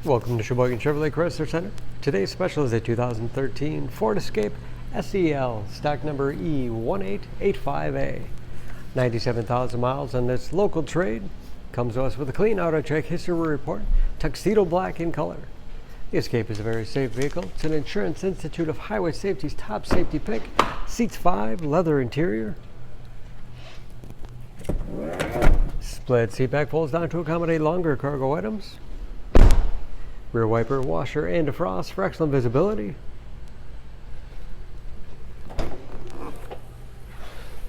Welcome to Sheboygan Chevrolet Chrysler Center. Today's special is a 2013 Ford Escape SEL, stock number E1885A. 97,000 miles on this local trade. Comes to us with a clean auto check history report, tuxedo black in color. The Escape is a very safe vehicle. It's an Insurance Institute of Highway Safety's top safety pick. Seats 5, leather interior. Split seat back folds down to accommodate longer cargo items. Rear wiper, washer, and defrost for excellent visibility.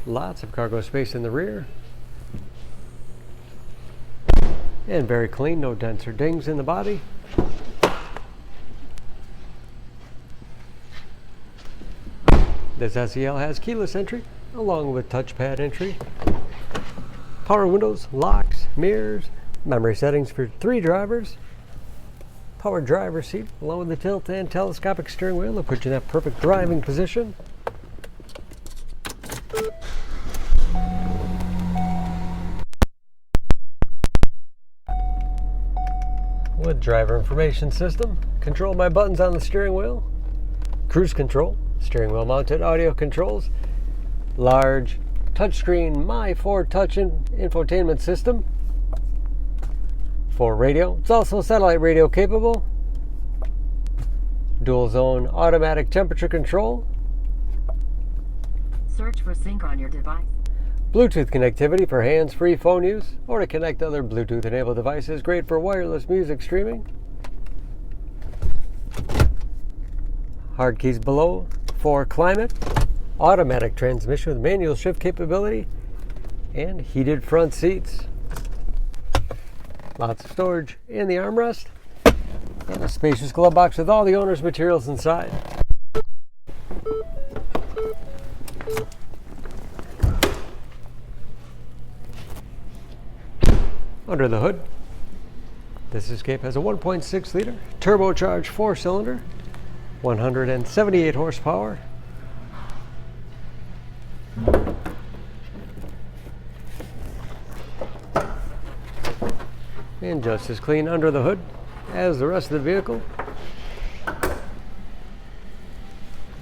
Lots of cargo space in the rear. And very clean, no dents or dings in the body. This SEL has keyless entry along with touchpad entry. Power windows, locks, mirrors, memory settings for 3 drivers. Power driver's seat along with the tilt and telescopic steering wheel will put you in that perfect driving position. With driver information system, controlled by buttons on the steering wheel. Cruise control, steering wheel mounted audio controls. Large touchscreen My Ford Touch infotainment system. For radio, it's also satellite radio capable. Dual zone automatic temperature control. Search for sync on your device. Bluetooth connectivity for hands-free phone use or to connect other Bluetooth-enabled devices. Great for wireless music streaming. Hard keys below for climate. Automatic transmission with manual shift capability. And heated front seats. Lots of storage in the armrest. And a spacious glove box with all the owner's materials inside. Under the hood, this Escape has a 1.6 liter turbocharged 4-cylinder, 178 horsepower. And just as clean under the hood as the rest of the vehicle.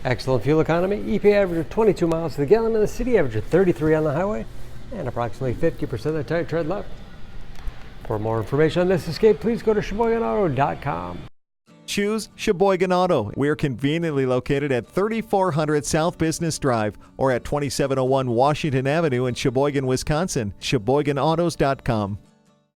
Excellent fuel economy. EPA average of 22 miles to the gallon in the city, average of 33 on the highway, and approximately 50% of the tire tread left. For more information on this Escape, please go to SheboyganAuto.com. Choose Sheboygan Auto. We're conveniently located at 3400 South Business Drive or at 2701 Washington Avenue in Sheboygan, Wisconsin. SheboyganAutos.com.